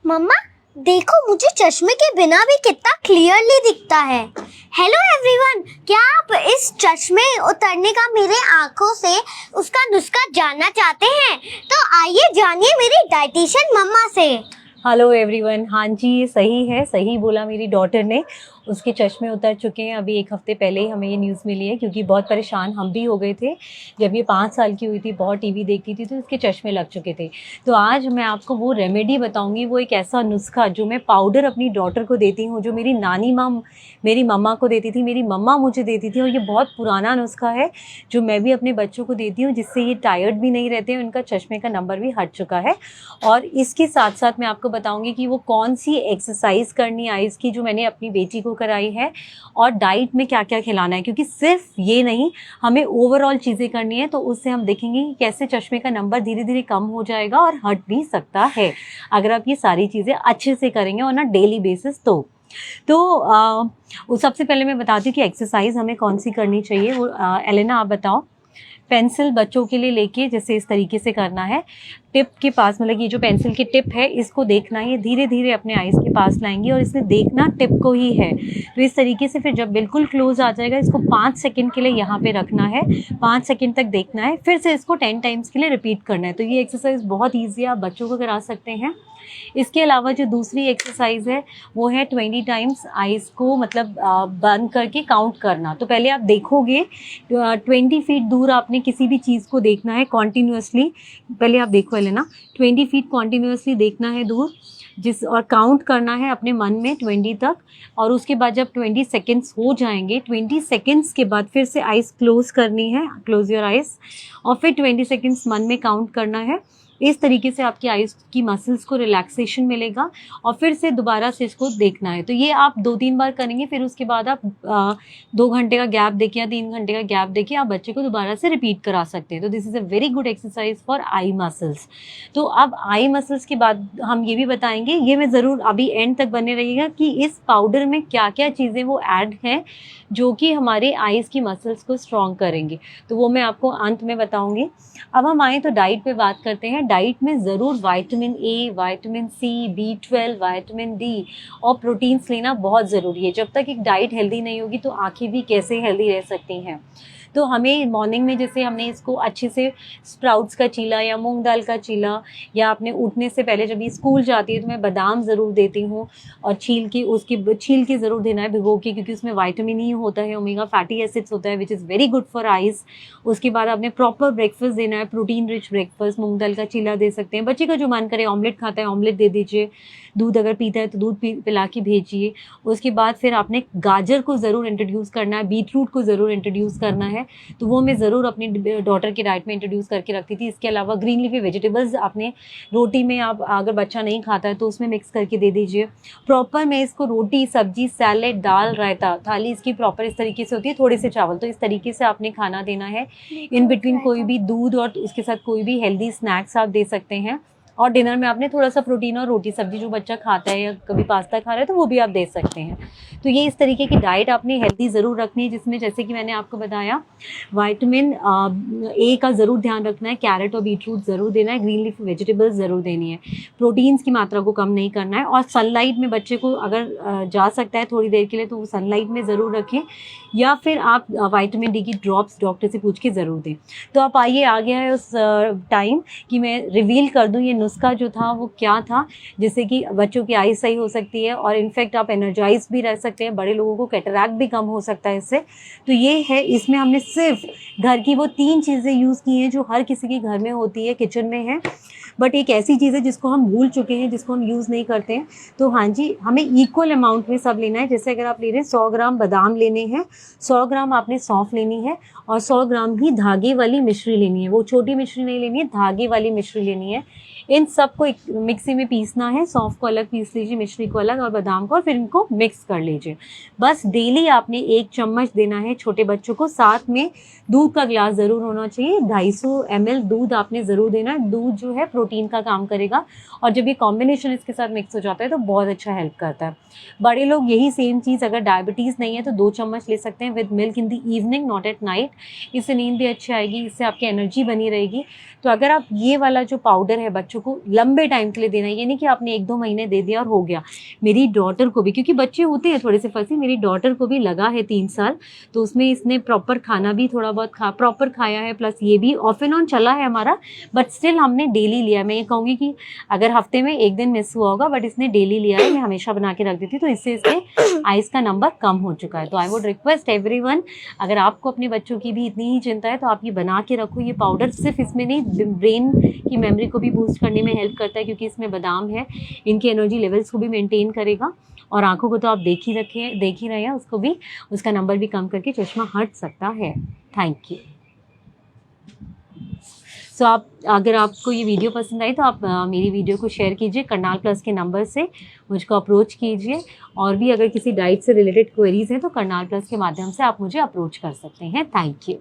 मम्मा देखो, मुझे चश्मे के बिना भी कितना क्लियरली दिखता है। हेलो एवरीवन, क्या आप इस चश्मे उतरने का मेरे आंखों से उसका नुस्खा जानना चाहते हैं? तो आइए जानिए मेरी डाइटिशियन मम्मा से। हेलो एवरीवन, हाँ जी ये सही है, सही बोला मेरी डॉटर ने। उसके चश्मे उतर चुके हैं। अभी 1 हफ्ते पहले ही हमें ये न्यूज़ मिली है, क्योंकि बहुत परेशान हम भी हो गए थे। जब ये 5 साल की हुई थी, बहुत टीवी देखती थी तो उसके चश्मे लग चुके थे। तो आज मैं आपको वो रेमेडी बताऊंगी, वो एक ऐसा नुस्खा जो मैं पाउडर अपनी डॉटर को देती हूँ, जो मेरी नानी माँ मेरी मम्मा को देती थी, मेरी मम्मा मुझे देती थी। और ये बहुत पुराना नुस्खा है जो मैं भी अपने बच्चों को देती हूँ, जिससे ये टायर्ड भी नहीं रहते हैं, उनका चश्मे का नंबर भी हट चुका है। और इसके साथ साथ मैं आपको बताऊंगी कि वो कौन सी एक्सरसाइज करनी है आइज़ की, जो मैंने अपनी बेटी को कराई है, और डाइट में क्या क्या खिलाना है। क्योंकि सिर्फ ये नहीं, हमें ओवरऑल चीज़ें करनी है, तो उससे हम देखेंगे कि कैसे चश्मे का नंबर धीरे धीरे कम हो जाएगा और हट भी सकता है, अगर आप ये सारी चीज़ें अच्छे से करेंगे ऑन अ डेली बेसिस। वो सबसे पहले मैं बताती हूँ कि एक्सरसाइज हमें कौन सी करनी चाहिए। वो एलेना आप बताओ। पेंसिल बच्चों के लिए लेके जैसे इस तरीके से करना है, टिप के पास, मतलब ये जो पेंसिल की टिप है इसको देखना है, ये धीरे धीरे अपने आइज़ के पास लाएंगी और इसे देखना टिप को ही है। तो इस तरीके से फिर जब बिल्कुल क्लोज आ जाएगा, इसको 5 सेकंड के लिए यहाँ पे रखना है, 5 सेकंड तक देखना है, फिर से इसको 10 टाइम्स के लिए रिपीट करना है। तो ये एक्सरसाइज बहुत ईजी है, आप बच्चों को करा सकते हैं। इसके अलावा जो दूसरी एक्सरसाइज है वो है 20 टाइम्स आइज़ को मतलब बंद करके काउंट करना। तो पहले आप देखोगे 20 फीट दूर आपने किसी भी चीज़ को देखना है कॉन्टिन्यूसली। पहले आप देखो लेना, 20 फीट कॉन्टिन्यूसली देखना है दूर, और काउंट करना है अपने मन में 20 तक। और उसके बाद जब 20 सेकेंड्स हो जाएंगे, 20 सेकेंड्स के बाद फिर से आइज़ क्लोज करनी है, क्लोज योर आइज़, और फिर 20 सेकेंड्स मन में काउंट करना है। इस तरीके से आपकी आइज़ की मसल्स को रिलैक्सेशन मिलेगा और फिर से दोबारा से इसको देखना है। तो ये आप 2-3 बार करेंगे, फिर उसके बाद आप 2 घंटे का गैप देके या 3 घंटे का गैप देके आप बच्चे को दोबारा से रिपीट करा सकते हैं। तो this is a very good exercise for eye muscles. तो अब आई मसल्स के बाद हम ये भी बताएंगे, ये मैं ज़रूर अभी एंड तक बने रहिएगा, कि इस पाउडर में क्या क्या चीज़ें वो ऐड हैं जो कि हमारे आइज़ की मसल्स को स्ट्रॉन्ग करेंगे। तो वो मैं आपको अंत में बताऊंगी। अब हम आए तो डाइट पे बात करते हैं। डाइट में ज़रूर vitamin A, vitamin C, B12, vitamin D और प्रोटीन्स लेना बहुत ज़रूरी है। जब तक एक डाइट हेल्दी नहीं होगी तो आँखें भी कैसे हेल्दी रह सकती हैं। तो हमें मॉर्निंग में, जैसे हमने इसको अच्छे से स्प्राउट्स का चीला या मूंग दाल का चीला, या अपने उठने से पहले जब ये स्कूल जाती है तो मैं बादाम ज़रूर देती हूँ, और छील के ज़रूर देना है भिगो के, क्योंकि उसमें विटामिन ई होता है, ओमेगा फैटी एसिड्स होता है, which is very good for eyes. उसके बाद आपने प्रॉपर ब्रेकफास्ट देना है, प्रोटीन रिच ब्रेकफास्ट, मूंग दाल का चीला दे सकते हैं। बच्चे का जो मन करे, ऑमलेट खाता है ऑमलेट दे दीजिए, दूध अगर पीता है तो दूध पिला के भेजिए। उसके बाद फिर आपने गाजर को ज़रूर इंट्रोड्यूस करना है, बीटरूट को ज़रूर इंट्रोड्यूस करना है। तो वो मैं ज़रूर अपनी डॉटर की डाइट में इंट्रोड्यूस करके रखती थी। इसके अलावा ग्रीन लीफी वेजिटेबल्स आपने रोटी में, आप अगर बच्चा नहीं खाता है तो उसमें मिक्स करके दे दीजिए। प्रॉपर मैं इसको रोटी, सब्जी, सैलेड, दाल, रायता, थाली इसकी प्रॉपर इस तरीके से होती है, थोड़े से चावल, तो इस तरीके से आपने खाना देना है। इन बिटवीन कोई भी दूध और उसके साथ कोई भी हेल्दी स्नैक्स आप दे सकते हैं। और डिनर में आपने थोड़ा सा प्रोटीन और रोटी सब्जी, जो बच्चा खाता है या कभी पास्ता खा रहा है तो वो भी आप दे सकते हैं। तो ये इस तरीके की डाइट आपने हेल्दी ज़रूर रखनी है, जिसमें जैसे कि मैंने आपको बताया विटामिन ए का ज़रूर ध्यान रखना है, कैरेट और बीटरूट ज़रूर देना है, ग्रीन लीफ वेजिटेबल्स ज़रूर देनी है, प्रोटीन्स की मात्रा को कम नहीं करना है। और सनलाइट में बच्चे को अगर जा सकता है थोड़ी देर के लिए तो वो सनलाइट में ज़रूर रखें, या फिर आप विटामिन डी की ड्रॉप्स डॉक्टर से पूछ के ज़रूर दें। तो आप आइए, आ गया है उस टाइम कि मैं रिवील कर दूं ये नुस्खा जो था वो क्या था, जिससे कि बच्चों की आइज़ सही हो सकती है और इनफैक्ट आप एनर्जाइज भी रह सकते हैं। बड़े लोगों को कैटरैक्ट भी कम हो सकता है इससे। तो ये है, इसमें हमने सिर्फ घर की वो 3 चीज़ें यूज़ की हैं जो हर किसी के घर में होती है, किचन में है, बट एक ऐसी चीज़ है जिसको हम भूल चुके हैं, जिसको हम यूज़ नहीं करते हैं। तो हाँ जी, हमें इक्वल अमाउंट में सब लेना है। जैसे अगर आप ले रहे हैं 100 ग्राम बादाम लेने हैं, 100 ग्राम आपने सौंफ लेनी है, और 100 ग्राम ही धागे वाली मिश्री लेनी है। वो छोटी मिश्री नहीं लेनी है, धागे वाली मिश्री लेनी है। इन सबको एक मिक्सी में पीसना है, सौंफ को अलग पीस लीजिए, मिश्री को अलग, और बादाम को, और फिर इनको मिक्स कर लीजिए। बस डेली आपने 1 चम्मच देना है छोटे बच्चों को। साथ में दूध का ग्लास ज़रूर होना चाहिए, 250 ml दूध आपने ज़रूर देना है। दूध जो है प्रोटीन का काम करेगा, और जब ये कॉम्बिनेशन इसके साथ मिक्स हो जाता है तो बहुत अच्छा हेल्प करता है। बड़े लोग यही सेम चीज़, अगर डायबिटीज़ नहीं है तो 2 चम्मच ले सकते हैं with milk in the evening, not at night. इससे नींद भी अच्छी आएगी, इससे आपकी एनर्जी बनी रहेगी। तो अगर आप ये वाला जो पाउडर है बच्चों को आपको लंबे टाइम के लिए देना है। ये नहीं कि आपने 1-2 महीने दे दिया और हो गया। मेरी डॉटर को भी, क्योंकि बच्चे होते हैं थोड़े से फंसी, मेरी डॉटर को भी लगा है 3 साल, तो उसमें इसने प्रॉपर खाना भी थोड़ा बहुत प्रॉपर खाया है, प्लस ये भी ऑफ एंड ऑन चला है हमारा, बट स्टिल हमने डेली लिया। मैं ये कहूँगी कि अगर हफ्ते में 1 दिन मिस हुआ होगा, बट इसने डेली लिया है। मैं हमेशा बना के रख देती, तो इससे इसके आइज़ का नंबर कम हो चुका है। तो आई वुड रिक्वेस्ट एवरीवन, अगर आपको अपने बच्चों की भी इतनी ही चिंता है तो आप ये बना के रखो। ये पाउडर सिर्फ इसमें नहीं, ब्रेन की मेमोरी को भी बूस्ट करने में हेल्प करता है, क्योंकि इसमें बादाम है, इनके एनर्जी लेवल्स को भी मेंटेन करेगा। और आंखों को तो आप देख ही रहे हैं, उसको भी, उसका नंबर भी कम करके चश्मा हट सकता है। Thank you. सो अगर आपको ये वीडियो पसंद आई तो आप मेरी वीडियो को शेयर कीजिए, करनाल प्लस के नंबर से मुझको अप्रोच कीजिए। और भी अगर किसी डाइट से रिलेटेड क्वेरीज हैं तो करनाल प्लस के माध्यम से आप मुझे अप्रोच कर सकते हैं। Thank you.